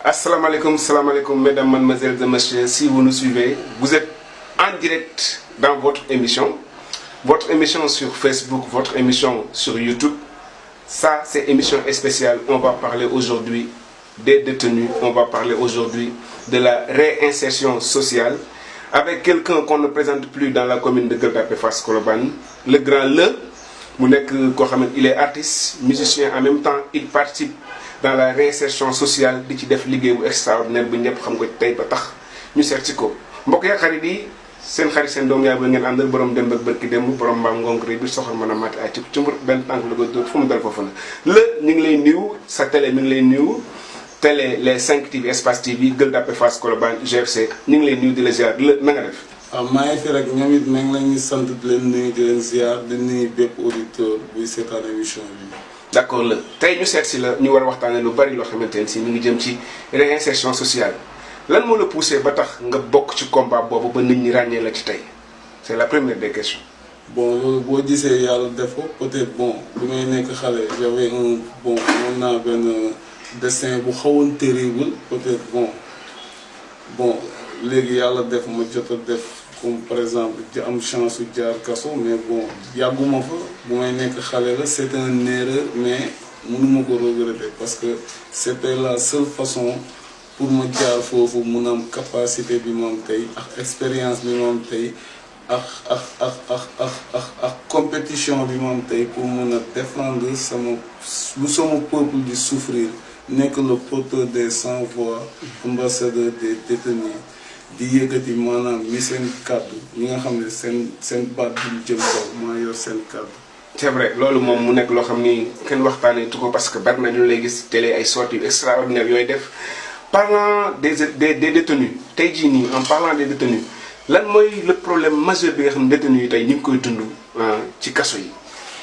Assalamu alaikum, mesdames, mademoiselles et messieurs. Si vous nous suivez, vous êtes en direct dans votre émission sur Facebook, votre émission sur YouTube. Ça, c'est émission spéciale. On va parler aujourd'hui des détenus. On va parler aujourd'hui de la réinsertion sociale avec quelqu'un qu'on ne présente plus dans la commune de Gueule Tapée Fass Colobane, le grand Le. Il est artiste, musicien, en même temps, il participe dans la réinsertion sociale di ci def liggéey bu extraordinaire bu ñëpp xam ko tey ba tax ñu seet ci ko mbokk ya xarit yi seen xarit seen doom yaay ba ngeen àndal borom dem ak barki dem borom mbaam ngonk bi soxal mën a màtt ay ci cumbur benn tànk la ko dóor fu mu dal foofu la ñu ngi lay nuyu sa télé mi ngi lay nuyu télé les 5 TV Espace TV Gueule Tapée Fass Colobane GFC ñu ngi lay nuyu di la ziar la na nga def. waaw maa ngi fi rek ñoom it maa ngi leen di sant di leen nuyu di leen ziar di nuyu bépp auditeur buy seetaan émission bi. d'accord la tey ñu seet si la ñu war a waxtaanee lu bari loo xamante ne si mi ngi jëm ci réinsertion sociale lan moo la poussé ba tax nga bokk ci combat boobu ba nit ñi ràññee la ci tey c'est la première des questions. bon loolu boo gisee yàlla def ko peut-être bon bi may nekk xale j'avais mën naa benn destin bu xawoon terrible peut-être bon léegi yàlla def ma jot a def. comme par exemple di am chance su jaar kaso mais bon yàgguma fa bu may nekk xale la c'est une erreur mais mënuma ko regretter parce que c'était la seule façon pour ma jaar foofu mun am capacité bi moom tey ak expérience bi moom tey ak compétition bi moom tey pour mun a défendre sama peuple di souffrir nekk le porteur des sans voix ambassadeur des détenus di yëkkati maanaam mi seen kàddu ñi nga xam ne seen baat bi jëm kaw maa yor seen kàddu. c'est vrai loolu moom mu nekk loo xam ni kenn waxtaanee tu ko parce que bari na ñu lay gis télé ay sorties extraordinaires yooyu def parlant des détenus tey jii nii en parlant des détenus lan mooy le problème majeur bi nga xam ne détenus yi tey ñu ngi koy dund ci kaso yi.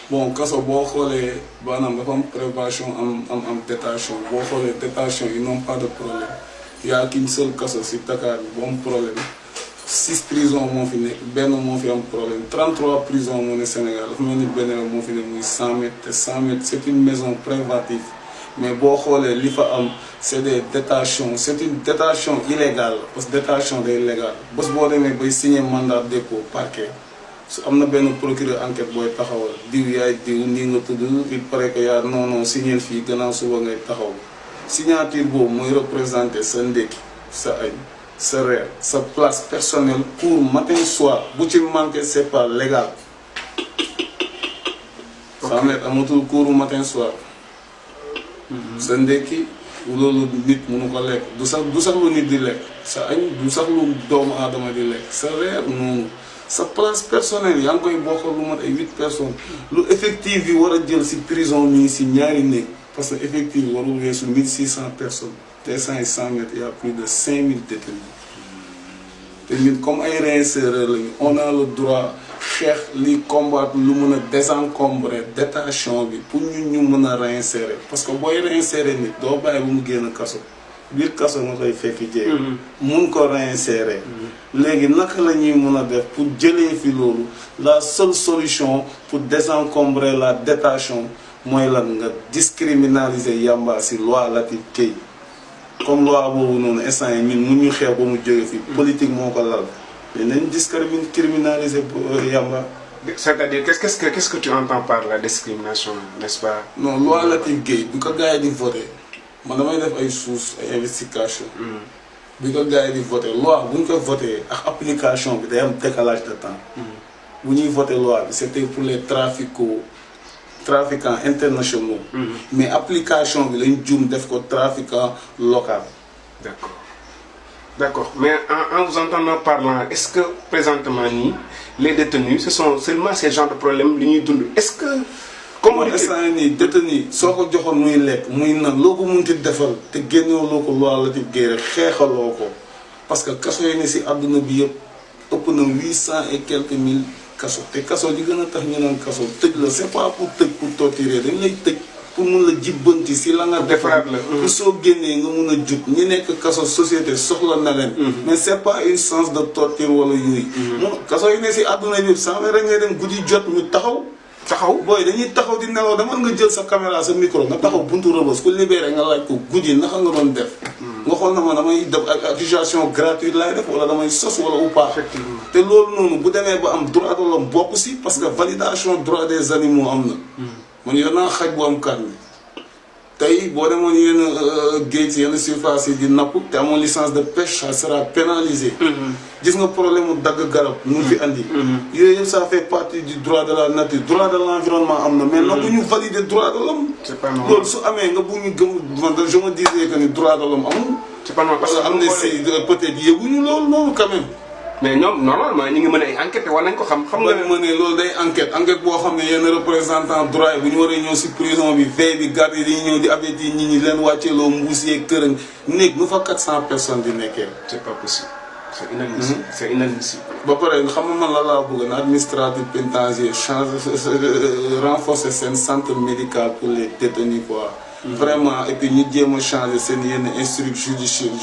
bon kaso boo xoolee maanaam dafa am prévention am détention boo xoolee détention ils n'ont pas de problème. Il y a qu'une seule kaso si Dakar bi bu am problème 6 prisons moo fi nekk benn moo fi am problème 33 prisons moo ne Sénégal dafa mel ni benn moo fi ne muy 100 mètres te 100 mètres c'est une maison préventive mais boo xoolee li fa am c'est des détentions c'est une détention illégale parce que détention day légal bés boo demee bay signer mandat de dépôt parquet su am na benn procureur enquête booy taxawal diw yaay diw nii nga tudd il paraît que yaa non signer fii gannaaw suba ngay taxaw. signature boobu mooy représenter sa ndékki sa añ sa reer sa place personnelle pour matin soir bu ci manqué c'est pas légal. ça met amatul cours matin soir. sa ndékki loolu nit mënu ko lekk du sax lu nit di lekk sa añ du sax lu doomu aadama di lekk sa reer noonu sa place personnelle yaa ngi koy bokkal lu mat ay 8 personnes lu effectif yi war a jël ci prison mi ci ñaari néeg. parce que effectivement warul weesu 1600 personnes te 100 mètres il y a plus de 5000 détenus te ñun comme ay réinséreurs lañu on a le droit xeex li combattre lu mën a désencombrer détention bi pour ñu mën a réinsérer parce que booy réinsérer nit doo bàyyi bu mu génn kaso biir kaso nga koy fekk jéeg mun ko réinsérer léegi naka la ñuy mën a def pour jëlee fi loolu la seule solution pour désencombrer la détention mooy lan nga discriminaliser yamba ci loi Latif Guèye comme loi boobu noonu instant yi ñun mun ñu xeex ba mu jóge fi politique moo ko lal mais nañ discriminaliser yamba. c'est-à-dire qu'est-ce que tu entends par la discrimination n'est-ce pas. non loi Latif Guèye bi ko gars yi di voté man damay def ay sources ay investigation bi ko gars yi di voté loi bu ñu ko voté ak application bi day am décalage de temps bu ñuy voté loi bi c'était pour les trafiquants internationaux. Mais application bi lañ juum def ko trafiquant local. D'accord mais en vous entendant parlant est-ce que présentement nii les détenus ce sont seulement ces genres de problèmes li ñuy dund est-ce que. comme instant nii détenu soo ko joxoon muy lekk muy nag loo ko munti defal te génnoo loo ko loi Latif Guèye rek xeexaloo ko parce que kaso yi ne ci àdduna bi yëpp ëpp na 800 et quelques mille. kaso te kaso li gën a tax ñu naan kaso tëj la c'est pas pour tëj pour torturer dañ lay tëj pour mun la jibbanti si la nga defaraat la pour soo génnee nga mun a jug ñi nekk kaso société soxla na leen mais c'est pas une sens de torture wala yooyu moom kaso yi ne si àdduna bi sans rek ngay dem guddi jot ñu taxaw booy dañuy taxaw di nelaw dama nga jël sa caméra sa micro nga taxaw buntu Rebeuss ku libéré nga laaj ko guddi naka nga doon def nga xool na ma damay def accusation gratuite lay def wala damay sos wala ou pas. effectivement te loolu noonu bu demee ba am droit de l'homme bokk si parce que validation droit des animaux am na. man yor naa xaj bu am carnet tey boo demoon yenn géej yenn surface yi di napp te amoon licence de pêche ça sera pénalisé. gis nga problème mu dagg garab nu fi andi. yooyu yëpp ça fait partie du droit de la nature droit de l'environnement am na mais nag bu ñu valider droit de l'homme. c'est pas normal loolu su amee nga bu ñu gëm man je me disais que ni droit de l'homme amul. c'est pas normal parce que am na si peut-être yëguñu loolu noonu quand même. mais ñoom normalement ñu ngi mën ay enquête war nañ ko xam. xam nga ma ne loolu day enquête boo xam ne yenn représentant droit yi bu ñu waree ñëw si prison bi veille bi garde yi dañuy ñëw di avertir nit ñi leen wàcceeloo mbuus yeeg kërën néeg nu fa 400 personnes di nekkee. c'est pas possible c'est inadmissible. c'est inadmissible. ba pare xam nga man la laa bëgg na administratif pénitentiaire renforcer seen centre médical pour les détenus quoi. vraiment et puis ñu jéem a changer seen yenn instruction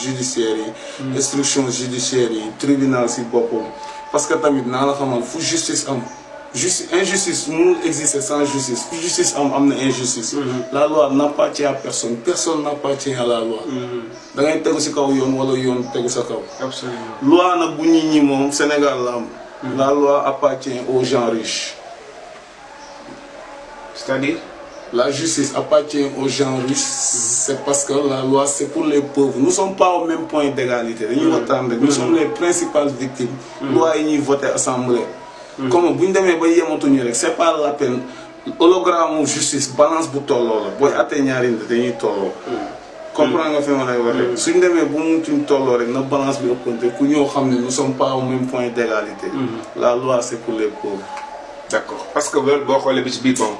judiciaire yi. instruction judiciaire yi tribunal si boppam. parce que tamit naa la xamal fu justice am injustice mënul exister sans justice fu justice am na injustice. la loi n'appartient à personne personne n'appartient à la loi. da ngay tegu si kaw yoon wala yoon tegu sa kaw. absolument loi nag bu nit ñi moom Sénégal la am. la loi appartient aux gens riches. c'est-à-dire. La justice appartient aux gens riches, c'est parce que la loi c'est pour les pauvres. Nous ne sommes pas au même point d'égalité. Nous sommes les principales victimes. Loi est votée à l'Assemblée. Comme vous ne c'est pas la peine. Hologramme justice, balance pour tout le monde. Pour atteindre les gens. Comprends nga fi ma lay waxee. suñ demee bu mu ci tolloo rek na balance bi ëppante ku ñoo xam ne nous ne sommes pas au même point d'égalité. La loi c'est pour les pauvres. d'accord parce que loolu boo xoolee bi ci biir bon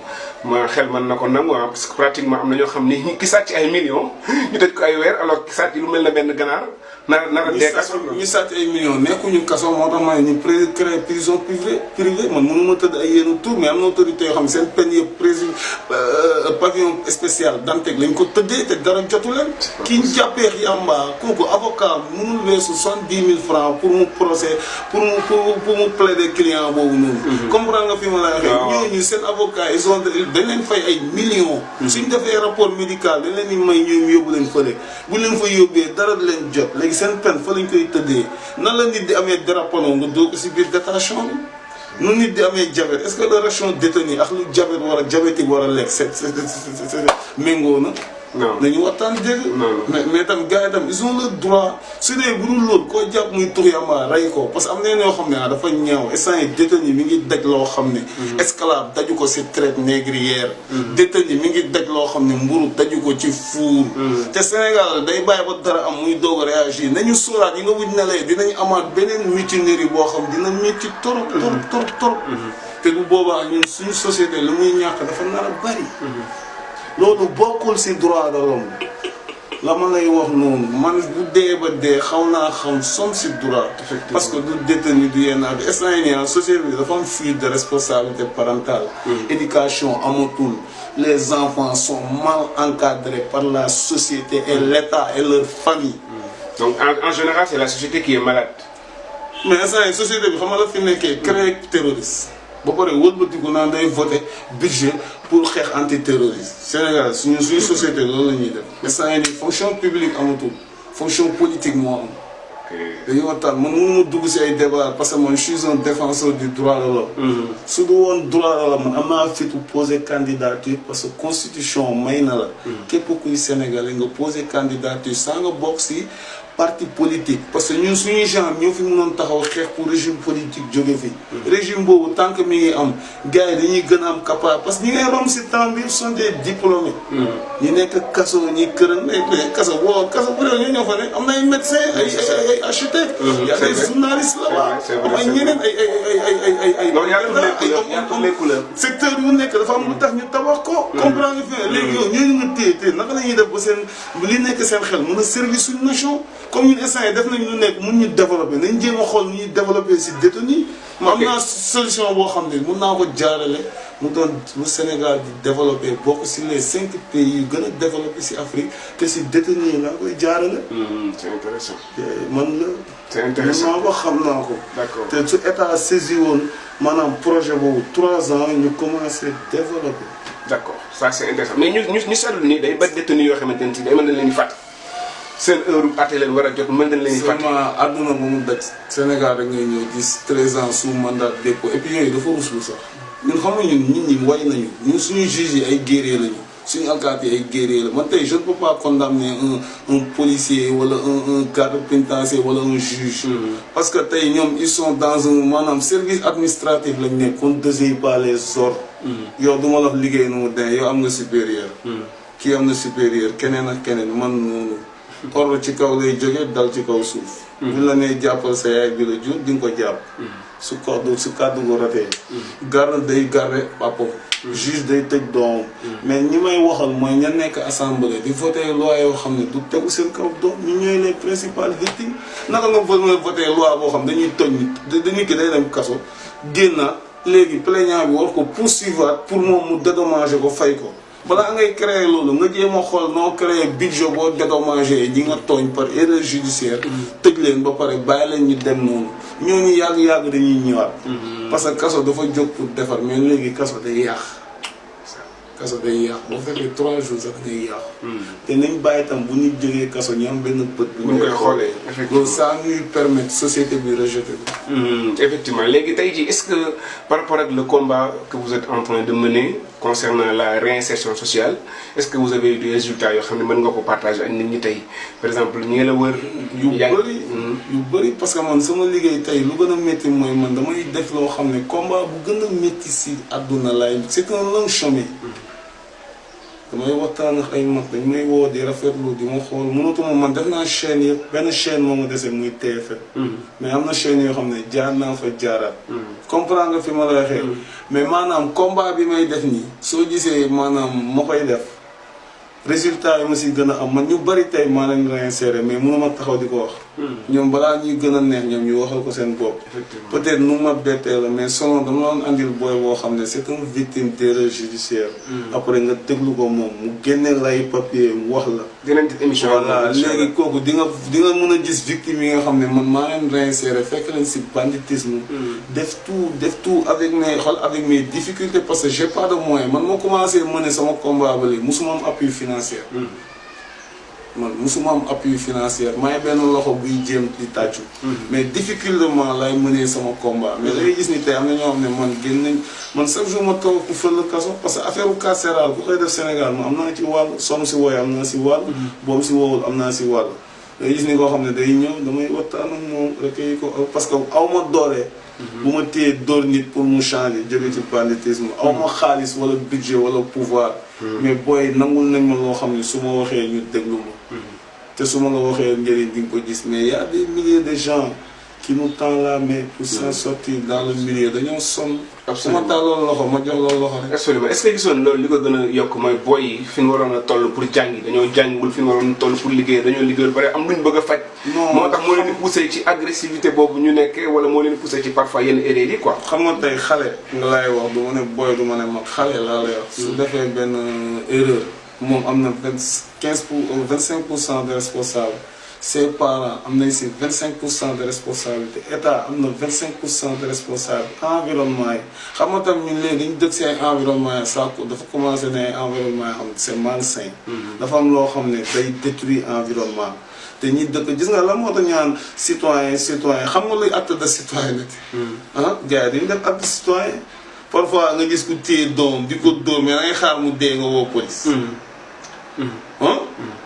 ma xel mën na ko nangu parce que pratiquement am na ñoo xam ni ki sàcc ay millions ñu tëj ko ay weer alors ki sàcc lu mel na benn ganaar nar a dee kaso. ñu sàcc ay millions nekkuñu kaso moo tax ma ne ñu créé prison privée man mënu ma tëdd ay yenn tour mais am na autorité yoo xam ne seen peine yëpp pavillon spécial Dantec lañ ko tëddee te dara jotu leen. ki ñu jàppee yamba kooku avocat mënul weesu 70 000 francs pour mu procès pour mu plaider client boobu noonu. comprendre nga fi ma la waxee. waaw ñooñu seen avocat ils ont dañ leen fay ay millions. suñ defee rapport médical dañ leen di may ñoom yóbbu leen fële bu leen fa yóbbee dara du leen jot léegi seen peine fa lañ koy tëddee nan la nit di amee drapano nga doo ko si biir détention bi. nu nit di amee diabète est-ce que la ration détenu ak lu diabète war a diabétique war a lekk c'est méngoo na. non nañu waxtaan dégg. mais tam gars yi tam ils ont le droit su dee bu dul loolu koo jàpp muy tux yamba rey ko parce que am na yoo xam ne dafa ñaaw instant yi détenu mi ngi daj loo xam ne. esclave daju ko si traite négrière. détenu mi ngi daj loo xam ne mburu daju ko ci fuur. te Sénégal day bàyyi ba dara am muy doog a réagir nañu sóoraat yi nga wuñ ne lay dinañ amaat beneen mutinerie boo xam dina métti torop torop. te bu boobaa ñun suñu société lu muy ñàkk dafa nar a bari. loolu bokkul ci droit de l'homme la ma lay wax noonu man bu dee ba dee xaw naa xam som ci droit. parce que du détenu du yenn ak instant yii nii société bi dafa am fuite de responsabilité parentale. éducation amatul les enfants sont mal encadrés par la société et l'État et leur famille. donc en général c'est la société qui est malade. mais instant yii société bi xam nga la fi nekkee créer terroriste. ba pare wëlbatiku naan day voter budget pour xeex antiterroriste Sénégal suñu société loolu la ñuy def instant yii nii fonction publique amatul fonction politique moo am. dañuy waxtaan man mënuma dugg si ay débat parce que man je suis un défenseur du droit de l'homme. su du woon droit de l'homme man am naa fit pour poser candidature parce que constitution may na la. képp kuy sénégalais nga poser candidature sans nga bokk si parti politique parce que ñun suñuy genre ñoo fi mënoon taxaw xeex pour régime politique jóge fi. régime boobu tant que mi ngi am gars yi dañuy gën a am capable parce que ñi ngay romb si temps bi sont des diplômés. ñi nekk kaso ñi këram mais kaso boo kaso bu dee ñoo fa ne am na ay médecins ay architectes. y a des journalistes là-bas. am ay ñeneen ay. loolu y a toutes les couleurs. secteur bu nekk dafa am lu tax ñu tabax ko. comprendre nga fi léegi yow ñooñu nga téye naka la ñuy def ba seen li nekk seen xel mën a servir suñu nation. comme ñun instant yi def nañ lu nekk mun ñu développé nañ jéem a xool nu ñuy développé si détenu. ma am naa solution boo xam ne mun naa ko jaarale mu doon lu Sénégal di développé bokk si les 5 pays yu gën a développé si Afrique te si détenu yi laa koy jaarale. c'est intéressant. man la. c'est intéressant maa ko xam naa ko. d'accord te su état saisi woon maanaam projet boobu 3 ans ñu commencé développé. d'accord ça c'est intéressant mais ñu seetlu nii day bari détenu yoo xamante ne si day mën na leen di fàtt. seen heure àtte leen war a jot mën nañ leen di fàtte. seulement àdduna ba mu daj Sénégal rek ngay ñëw gis 13 ans sous mandat de dépôt et puis yooyu dafa ruslu sax ñun xam nga ñun nit ñi way nañu ñun suñu juge yi ay guerrier lañu suñu alkaati yi ay guerrier la man tey je ne peux pas condamner un policier wala un garde pénitentiaire wala un juge. parce que tey ñoom ils sont dans un maanaam service administratif lañ nekk qu'on ne désigne pas les ordres. yow du ma la wax liggéey nu mu demee yow am nga supérieur. kii am na supérieur keneen ak keneen man noonu. ordre ci kaw lay jógee dal ci kaw suuf. bu la nee jàppal sa yaay bi la jur di nga ko jàpp. su kàddu ko ratee. garde day garde papa. juge day tëj doomam. mais ñi may waxal mooy ña nekk assemblée di voté loi yoo xam ne du tegu seen kaw doom ñu ñooy les principales victimes naka nga mën a voté loi boo xam dañuy toj nit dañuy ki day dem kaso génnaat léegi plaignant bi war ko poursuivre pour moom mu dédommager ko fay ko. balaa ngay créer loolu nga jéem a xool noo créer budget boo dédommagé ñi nga tooñ par erreur judiciaire tëj leen ba pare bàyyi leen ñu dem noonu ñooñu yàgg-yàgg dañuy ñëwaat parce que kaso dafa jóg pour defar mais léegi kaso day yàq kaso day yàq boo fekkee 3 jours sax day yàq te nañ bàyyi tam bu ñu jógee kaso ñu am benn bët bu ñu koy xoolee loolu ça ñuy permettre société bi rejeté ko effectivement léegi tey jii est-ce que par rapport ak le combat que vous êtes en train de mener concernant la réinsertion sociale est-ce que vous avez eu des résultats yoo xam ne mën nga ko partager ak nit ñi tey par exemple ñi la wër yu bëri parce que man sama liggéey tey lu gën a métti mooy man damay def loo xam ne combat bu gën a métti si àdduna laay c'est un long chemin damay waxtaan ak ay mag dañ may woo di rafetlu di ma xool mënatuma man def naa chaîne yëpp benn chaîne moo ma dese muy TFM mais am na chaîne yoo xam ne jaar naa fa jaaraat comprendre nga fi ma la waxee mais maanaam combat bi may def nii soo gisee maanaam ma koy def résultat yi ma si gën a am man ñu bari tey maa leen réinsérer mais mënuma taxaw di ko wax ñoom balaa ñuy gën a neex ñoom ñu waxal ko seen bopp peut-être nu ma bettee la mais selon dama doon andil booy boo xam ne c'est une victime d'erreur judiciaire après nga déglu ko moom mu génne lay papier mu wax la dinañ def émission voilà léegi kooku di nga mën a gis victime yi nga xam ne man maa leen réinsérer fekk leen si banditisme def tout avec mes difficultés parce que j'ai pas de moyens man moo commencé mener sama combat ba léegi musuma am appui financier man musuma am appui financier may benn loxo buy jéem di tàccu mais difficilement lay mënee sama combat mais da ngay gis ni tey am na ñoo xam ne man génn nañ man chaque jour ma toog ku fël kaso parce que affaire u carcéral ku koy def Sénégal ma am naa ci wàll som si wooye am naa si wàll boobu si woowul am naa si wàll da ngay gis ni koo xam ne day ñëw damay waxtaan ak moom recueillir ko parce que aw ma doolee bu ma téyee dóor nit pour mu changer jóge ci banditisme aw ma xaalis wala budget wala pouvoir mais booy nangul nañ ma loo xam ne su ma waxee ñu déglu ma te su ma la waxee njëriñ di nga ko gis mais y a des milliers de gens qui nous tendent la main pour s'en sortir dans le milieu dañoo sonn su ma tàlloon loxo ma jox loolu loxo rek absolument est-ce que gisoon loolu li ko gën a yokk mooy booy yi fi ñu waroon a toll pour jàngi dañoo jàngul fi ñu waroon a toll pour liggéey dañoo liggéeyul bare am luñ bëgg a faj moo tax moo leen di poussé ci agressivité boobu ñu nekkee wala moo leen di poussé ci parfois yenn erreurs yi quoi xam nga tey xale nga laay wax du ma ne booy du ma ne mag xale laa lay wax su defee benn erreur moom am na 25% de responsable ses parents am nañ si 25% de responsabilité état am na 25% de responsabilité environnement yi xam nga tam ñun léegi dañu dëkk si ay environnement yi saako dafa commencé ne ay environnement yoo xam ne c'est malsain dafa am loo xam ne day détruire environnement te ñi dëkk gis nga la moo tax ñaan citoyen xam nga luy acte de citoyenneté gars yi dañu def acte citoyen parfois nga gis ku téye doom di ko dóor mais da ngay xaar mu dee nga woo police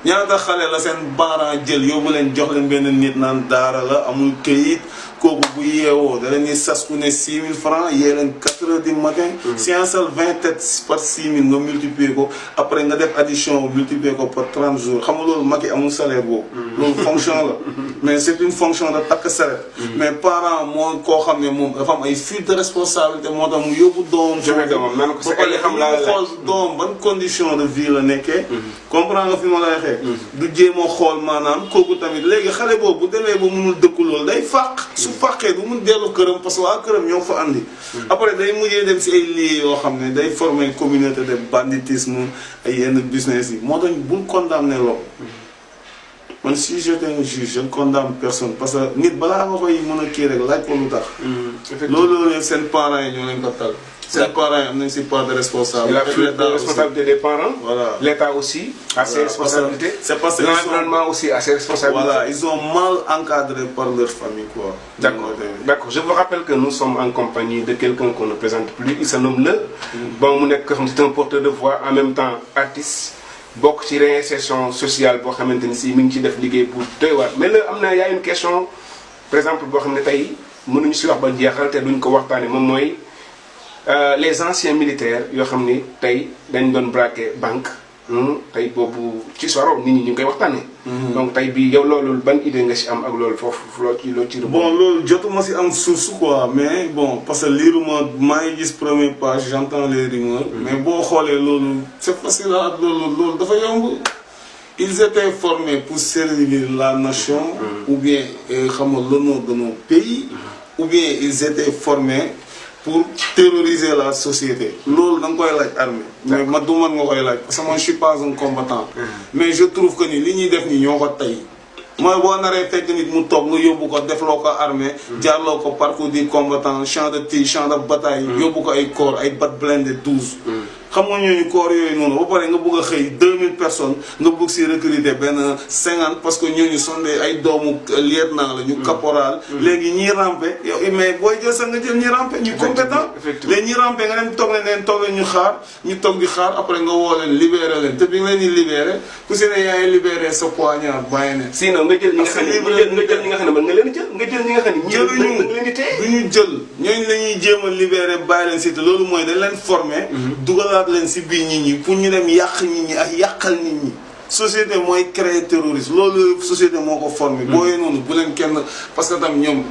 ñaata xale la seen parents jël yóbbu leen jox leen benn nit naan daara la amul këyit kooku bu yeewoo da leen di sas ku ne 6000 francs yee leen 4 heures du matin scienceal 20 têtes par 6000 nga multiplier ko après nga def addition multiplier ko par 30 jours xam nga loolu Macky amul salaire boobu loolu fonction la mais c'est une fonction de takk salaire mais parent moo koo xam ne moom dafa am ay fuite de responsabilité moo tax mu yóbbu doom ba pare xool doom ban condition de vie la nekkee comprendre nga fi ma lay waxee du jéem a xool maanaam kooku tamit léegi xale boobu bu demee ba mënul dëkku loolu day fàq su fàqee du mun dellu këram parce que waa këram ñoo fa andi après day mujjee dem si ay lii yoo xam ne day former communauté de banditisme ay yenn business yi moo tax bul condamner loolu man si j'étais un juge je ne condamne personne parce que nit balaa nga koy mën a kii rek laaj ko lu tax loolu seen parents yi ñoo leen ko tal seen parents yi am nañ si part de responsabilité. La responsabilité des parents. Voilà. L'État aussi a ses responsabilités. C'est parce que l'environnement aussi a ses responsabilités. Voilà, ils ont mal encadré par leur famille, quoi. D'accord. D'accord. Je vous rappelle que nous sommes en compagnie de quelqu'un qu'on ne présente plus. Il se nomme Le. Bon, c'est un porteur de voix, en même temps artiste. Bokk ci réinsertion sociale boo xamante ni si mi ngi ci def liggéey bu doy waar mais là am na y a une question par exemple boo xam ne tey mënuñu si wax ba jeexal te duñ ko waxtaane moom mooy les anciens militaires yoo xam ni tey dañ doon braquer banque tey boobu ci soir nit ñi ñu ngi koy waxtaanee. donc tey bii yow loolu ban idée nga si am ak loolu foofu loo ci bon loolu jotuma si am source quoi mais bon parce que liiruma maa ngi gis première page j'entends les rumeurs. mais boo xoolee loolu c'est facile à loolu dafa yomb. Ils étaient formés pour servir la nation. Ou bien xam nga l'honneur de nos pays. Ou bien ils étaient formés pour terroriser la société. Loolu da nga koy laaj armée. mais ma du man nga koy laaj parce que moi je suis pas un combattant. mais je trouve que ni li ñuy def ni ñoo ko tey. mooy boo naree fekk nit mu toog nga yóbbu ko defloo ko armée. jaarloo ko parcours du combattant champ de tir champ de bataille. yóbbu ko ay corps ay bat blindé 12. xam nga ñooñu corps yooyu noonu ba pare nga bëgg a xëy 2000 personnes nga bëgg si recruter benn 50 parce que ñooñu sont ay doomu lieutenant la ñu caporal. léegi ñiy rampe yow mais booy jël sax nga jël ñi rampe ñu compétent. léegi ñi rampe nga dem toog leen toog leen ñu xaar ñu toog di xaar après nga woo leen libéré leen te bi nga leen di libéré ku si ne yaa ngi libéré sa poignard bàyyi ne. sinon nga jël ñi nga xam ne nga jël ñi nga xam ne mën nga leen jël nga jël ñi nga xam ne ñi leen di téye du ñu jël ñooñu la ñuy jéem a libéré bàyyi leen si te loolu mooy dañ leen formé dugal leen si biir nit ñi pour ñu dem yàq nit ñi ak yàqal nit ñi société mooy créer terrorisme loolu société moo ko formé booyee noonu bu leen kenn parce que tam ñoom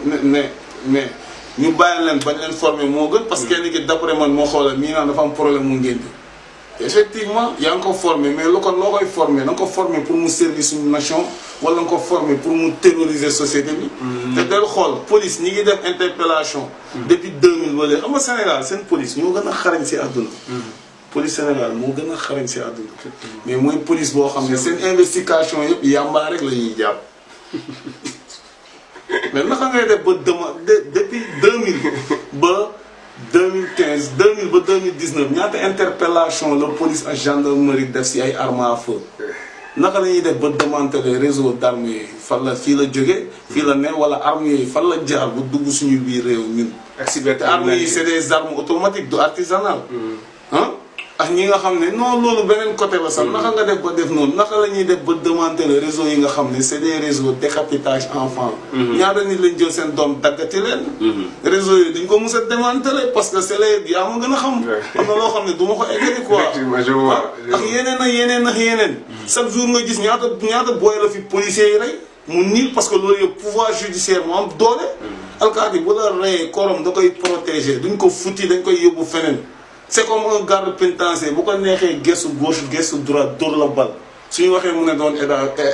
mais ñu bàyyi leen bañ leen formé moo gën parce que kenn ki d'après man moo xoolal mii naan dafa am problème mu ngénte effectivement yaa ngi ko formé mais lu kon loo koy formé da nga ko formé pour mu servir suñu nation wala nga ko formé pour mu terroriser société bi te del xool police ñi ngi def interpellation depuis 2000 ba léegi xam nga Sénégal seen police ñoo gën a xarañ si àdduna police Sénégal moo gën a xarañ si àdduna mais mooy police boo xam ne seen investigation yëpp yàmbaa rek la ñuy jàpp mais naka ngay def ba depuis 2000 ba 2015 2000 ba 2019 ñaata interpellation la police ak gendarmerie def si ay armes à feu naka la ñuy def ba démanteler réseau d'armes yi fan la fii la jóge fii la ne wala armes yooyu fan la jaar bu dugg suñu biir réew ñun te armes yi c'est des armes automatiques du artisanal ah ak ñi nga xam ne non loolu beneen côté la sax naka nga def ba def noonu naka la ñuy def ba démanteler réseau yi nga xam ne c'est des réseaux décapitage enfant ñaata nit lañ jël seen doom daggati leen réseau yi duñ ko mës a démanteler parce que c'est les yaa ma gën a xam am na loo xam ne du ma ko eggati quoi ak yeneen ak yeneen ak yeneen chaque jour nga gis ñaata booy la fi policiers yi rey mu niil parce que loolu yëpp pouvoir judiciaire moo am doole alkaati bu la reyee korom da koy protéger duñ ko futti dañ koy yóbbu feneen c'est comme un garde pénitentiaire bu ko neexee gestu gauche gestu droite dóor la bal suñu waxee mu ne doon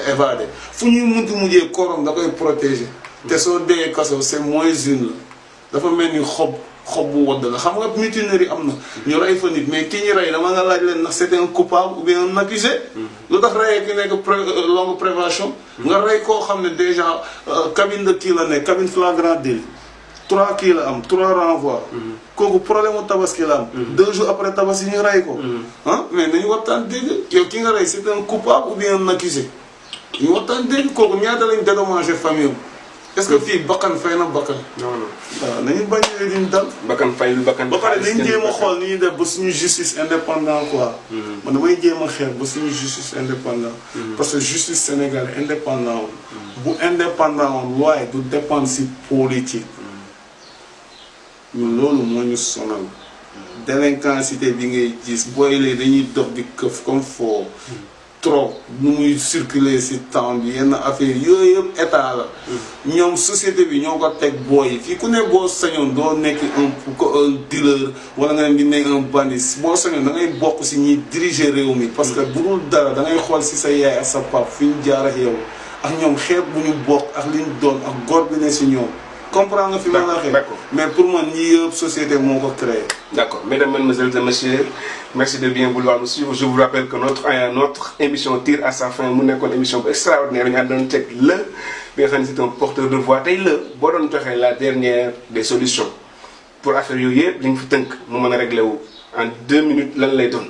évadé fu ñuy mujjee korom da koy protéger te soo dee kaso c'est moins une la dafa mel ni xob bu wadd la xam nga mutinerie am na ñu rey fa nit mais ki ñu rey dama nga laaj leen ndax c'était un coupable ou bien un accusé lu tax reyee ki nekk longue prévention nga rey koo xam ne déjà cabine de kii la nekk cabine flagrant délit 3 kii la am 3 renvois kooku problème mu tabaski la am 2 jours après tabaski ñu rey ko ah mais nañu waxtaan dégg yow ki nga rey c'est un coupable ou bien un accusé ñu waxtaan dégg kooku ñaata lañ dédommagé famille est-ce que fii bakkan fay na bakkan non waaw nañu bañ a diñ dal bakkan fayul bakkan ba pare nañ jéem a xool ni ñuy def ba suñu justice indépendant quoi man damay jéem a xeex ba suñu justice indépendant parce que justice sénégalais indépendant woon bu indépendant woon loi du dépendre si politique ñun loolu moo ñu sonal délinquancité bi ngay gis booy léegi dañuy dox di këf comme foo trop nu muy circuler ci temps bi yenn affaire yooyu yëpp état la ñoom société bi ñoo ko teg booy fii ku ne boo sañoon doo nekk un dealer wala nga ne di nekk un bandit boo sañoon da ngay bokk ci ñiy diriger réew mi parce que bu dul dara da ngay xool ci sa yaay ak sa pap fi ñu jaar ak yow ak ñoom xeet bu ñu bokk ak li ñu doon ak góor bi ne ci ñoom comprends nga fi ma la waxee mais pour moi ñi yëpp société moo ko créé. D'accord. Mesdames, Mesdemoiselles et Messieurs, merci de bien vouloir nous suivre. Je vous rappelle que notre émission tire à sa fin. Mu nekkoon émission bu extraordinaire ñu àndoon teg Le bi nga xam ne c'est un porteur de voix tey Le boo doon joxe la dernière des solutions pour affaire yooyu yëpp li nga fi tënk mu mën a réglé wu en 2 minutes lan lay doon.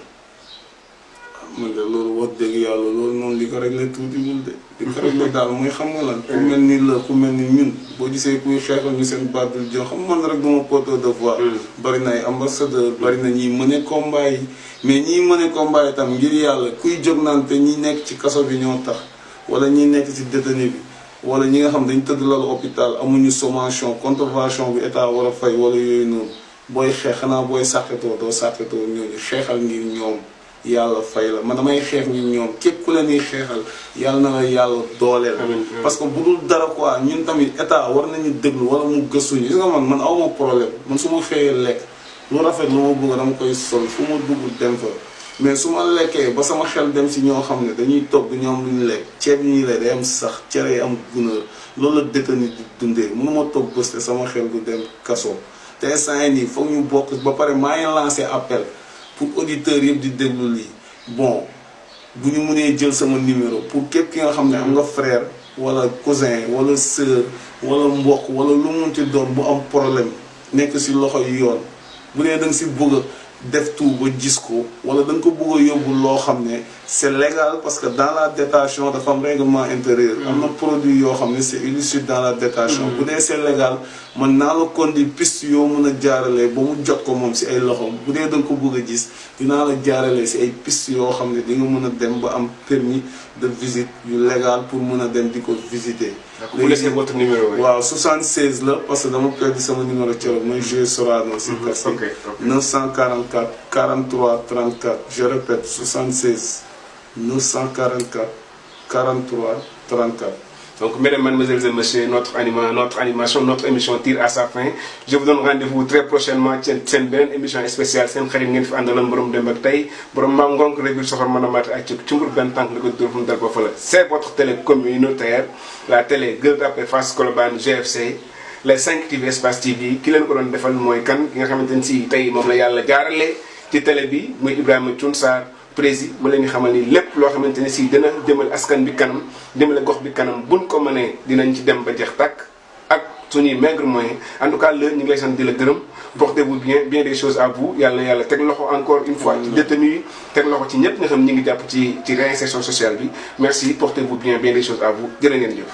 man de loolu wax dëgg yàlla loolu noonu li ko réglé tuutiwul de. li ko réglé daal mooy xam nga lan. ku mel ni la ku mel ni ñun boo gisee kuy xeexal ñu seen baat dul jox xam man rek duma porteur de voix. bari na ay ambassadeur bari na ñiy mëne combat yi mais ñiy mëne combat yi tam ngir yàlla kuy jóg naan te ñi nekk ci kaso bi ñoo tax wala ñi nekk ci détenu bi wala ñi nga xam dañ tëdd lalu hôpital amuñu sommation contravention bi état war a fay wala yooyu noonu booy xeex xanaa booy sàkkatoo doo sàkkatoo ñooñu xeexal ngir ñoom. yàlla fay la man damay xeex ñi ñoom képp ku leen di xeexal yàlla na la yàlla dooleel. parce que bu dul dara quoi ñun tamit état war nañu déglu wala mu gëstuñu gis nga man awma problème man su ma xëyee lekk lu rafet lu ma bëgg dama koy sol fu ma dugg dem fa mais su ma lekkee ba sama xel dem si ñoo xam ne dañuy togg ñoom lu ñu lekk ceeb yi ñuy lekk day am sax cere yi am gunóor loolu la détenu di dundee mënuma toog bés te sama xel du dem kaso te instant yii nii foog ñu bokk ba pare maa ngi lancé appel. pour auditeurs yëpp di déglu lii bon bu ñu mënee jël sama numéro pour képp ki nga xam ne am nga frère wala cousin wala sœur wala mbokk wala lu mu munti doon bu am problème nekk ci loxo yu yoon bu dee da nga ci bëgg a def tout ba gis ko wala da nga ko bëgg a yóbbu loo xam ne c'est légal parce que dans la détention dafa am règlement intérieur. am na produit yoo xam ne c'est illicite dans la détention bu dee c'est légal man naa la conduire piste yoo mën a jaarale ba mu jot ko moom ci ay loxoom bu dee da nga ko bëgg a gis dinaa la jaarale ci ay piste yoo xam ne di nga mën a dem ba am permis de visite yu légal pour mën a dem di ko visiter. vous laissez votre numéro. waaw 76 la parce que dama perdu sama numéro Thioro mooy Jeux Sorano. ci kër 944 43 34 je répète 76 944 43 34. Donc, mesdames, mademoiselles et messieurs, notre animation, notre émission tire à sa fin. Je vous donne rendez-vous très prochainement. C'est une belle émission spéciale. C'est une xarit ngeen fi àndaloon borom dem ak tey borom maam ngonk rek soxor mën a mat ak ci mbur benn tànk la ko dóor fu mu dal ko fa la. C'est votre télé communautaire, la télé Gueule Tapée Fass Colobane GFC, les 5 TV Espace TV ki leen ko doon defal mooy kan ki nga xamante ne si tey moom la yàlla jaarale ci télé bi muy Ibrahima Thioune Sarr président mu leen di xamal ni lépp loo xamante ne si dina jëmal askan bi kanam jëmale gox bi kanam buñ ko mënee dinañ ci dem ba jeex tàkk ak suñuy maigre moyen en tout cas ñu ngi lay sant di la gërëm portez-vous bien des choses à vous yàlla na yàlla teg loxo encore une fois ci détenu yi teg loxo ci ñëpp nga xam ñi ngi jàpp ci réinsertion sociale bi merci portez-vous bien des choses à vous jërë ngeen jëf